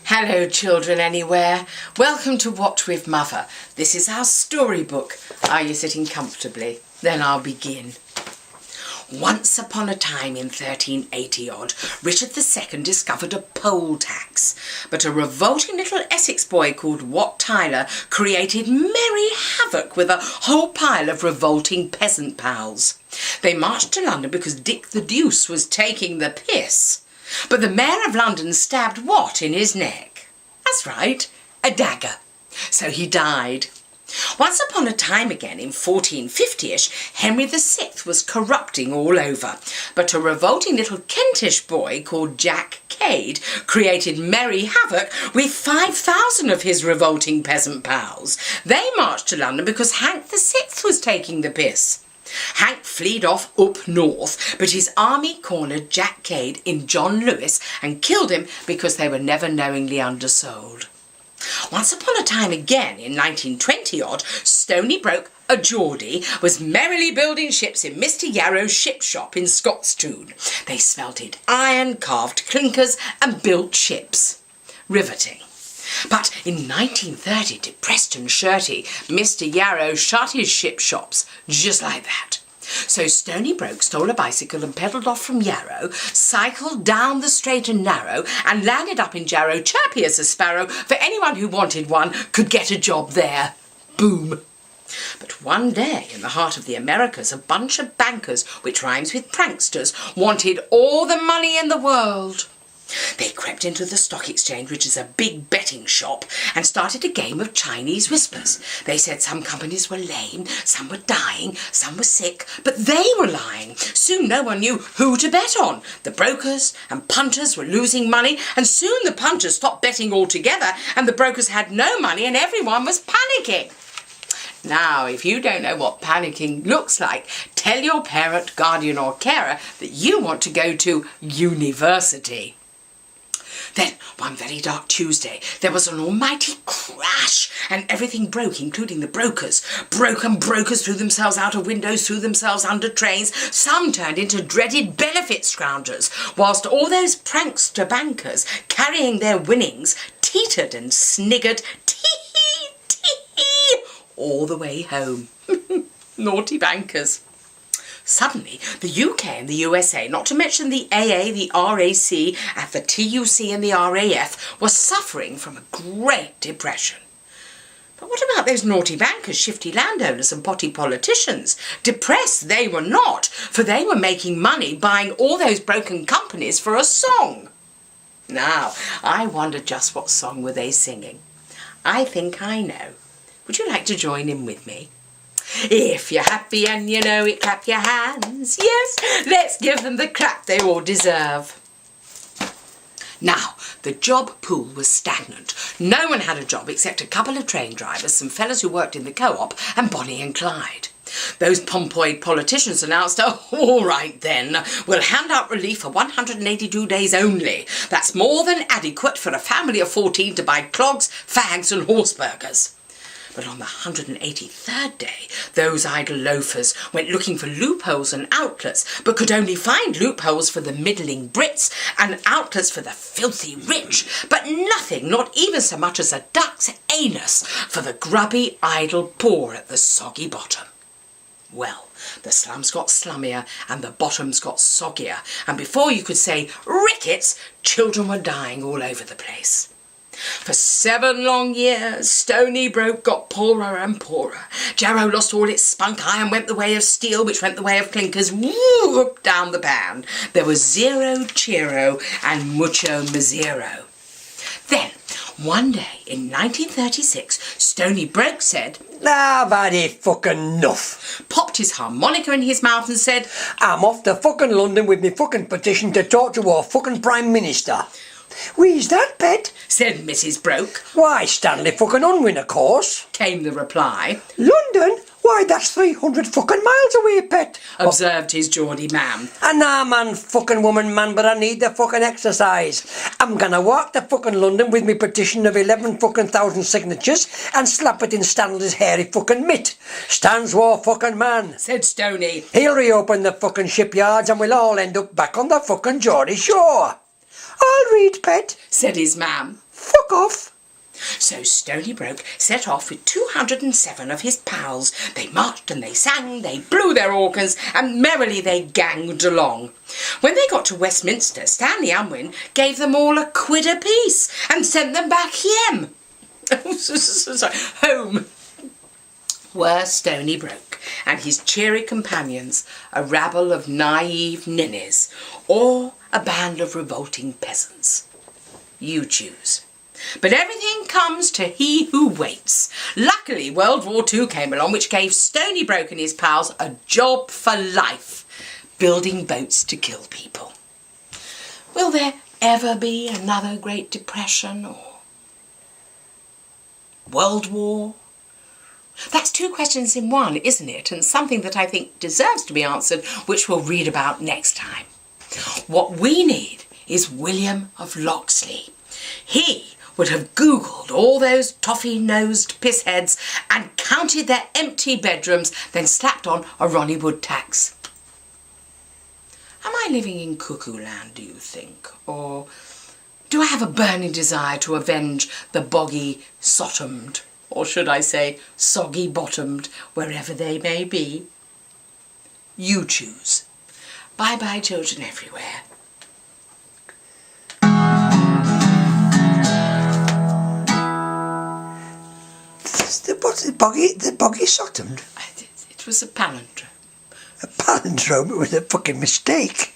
Hello, children anywhere. Welcome to What with Mother. This is our storybook. Are you sitting comfortably? Then I'll begin. Once upon a time in 1380-odd, Richard II discovered a poll tax, but a revolting little Essex boy called Wat Tyler created merry havoc with a whole pile of revolting peasant pals. They marched to London because Dick the Deuce was taking the piss. But the Mayor of London stabbed Wat in his neck. That's right, a dagger. So he died. Once upon a time again, in 1450-ish, Henry VI was corrupting all over, but a revolting little Kentish boy called Jack Cade created merry havoc with 5,000 of his revolting peasant pals. They marched to London because Hank VI was taking the piss. Hank fled off up north, but his army cornered Jack Cade in John Lewis and killed him because they were never knowingly undersold. Once upon a time again, in 1920-odd, Stony Broke, a Geordie, was merrily building ships in Mr. Yarrow's ship shop in Scottstoun. They smelted iron, carved clinkers and built ships. Riveting. But in 1930, depressed and shirty, Mr. Yarrow shut his ship shops, just like that. So Stony Broke stole a bicycle and pedalled off from Yarrow, cycled down the straight and narrow, and landed up in Jarrow, chirpy as a sparrow, for anyone who wanted one could get a job there. Boom. But one day, in the heart of the Americas, a bunch of bankers, which rhymes with pranksters, wanted all the money in the world. They crept into the stock exchange, which is a big betting shop, and started a game of Chinese whispers. They said some companies were lame, some were dying, some were sick, but they were lying. Soon no one knew who to bet on. The brokers and punters were losing money, and soon the punters stopped betting altogether, and the brokers had no money, and everyone was panicking. Now, if you don't know what panicking looks like, tell your parent, guardian or carer that you want to go to university. Then, one very dark Tuesday, there was an almighty crash, and everything broke, including the brokers. Brokers threw themselves out of windows, threw themselves under trains. Some turned into dreaded benefit scroungers, whilst all those prankster bankers, carrying their winnings, teetered and sniggered, tee-hee, tee-hee, all the way home. Naughty bankers. Suddenly, the UK and the USA, not to mention the AA, the RAC, and the TUC and the RAF, were suffering from a great depression. But what about those naughty bankers, shifty landowners and potty politicians? Depressed they were not, for they were making money buying all those broken companies for a song. Now, I wonder just what song were they singing? I think I know. Would you like to join in with me? If you're happy and you know it, clap your hands. Yes, let's give them the clap they all deserve. Now, the job pool was stagnant. No one had a job except a couple of train drivers, some fellas who worked in the co-op, and Bonnie and Clyde. Those pompoid politicians announced, oh, all right then, we'll hand out relief for 182 days only. That's more than adequate for a family of 14 to buy clogs, fags and horse burgers. But on the 183rd day, those idle loafers went looking for loopholes and outlets, but could only find loopholes for the middling Brits and outlets for the filthy rich, but nothing, not even so much as a duck's anus, for the grubby, idle poor at the soggy bottom. Well, the slums got slummier and the bottoms got soggier, and before you could say rickets, children were dying all over the place. For 7 long years, Stony Broke got poorer and poorer. Jarrow lost all its spunk, iron went the way of steel, which went the way of clinkers, whoop down the pan. There was zero cheero and mucho misero. Then, one day in 1936, Stony Broke said, I've had it fucking enough. Popped his harmonica in his mouth and said, I'm off to fucking London with me fucking petition to talk to our fucking Prime Minister. Where's that, pet? Said Mrs. Broke. Why, Stanley fucking Unwin, of course. Came the reply. London? Why, that's 300 fucking miles away, pet. Observed his Geordie man. Nah, man, fucking woman, man, but I need the fucking exercise. I'm gonna walk to fucking London with me petition of 11 fucking thousand signatures and slap it in Stanley's hairy fucking mitt. Stan's war fucking man, Said Stoney. He'll reopen the fucking shipyards and we'll all end up back on the fucking Geordie shore. I'll read, pet. Said his mam. Fuck off. So Stony Broke set off with 207 of his pals. They marched and they sang, they blew their organs, and merrily they ganged along. When they got to Westminster, Stanley Unwin gave them all a quid apiece and sent them back home. Home. Were Stony Broke and his cheery companions a rabble of naive ninnies or a band of revolting peasants? You choose. But everything comes to he who waits. Luckily, World War II came along, which gave Stony Broke and his pals a job for life, building boats to kill people. Will there ever be another Great Depression or World War? That's two questions in one, isn't it? And something that I think deserves to be answered, which we'll read about next time. What we need is William of Locksley. He would have Googled all those toffee-nosed pissheads and counted their empty bedrooms, then slapped on a Ronnie Wood tax. Am I living in cuckoo land, do you think? Or do I have a burning desire to avenge the boggy sottomed, or should I say soggy bottomed, wherever they may be? You choose. Bye-bye, children everywhere. The boggy sottomed? It was a palindrome. A palindrome? It was a fucking mistake.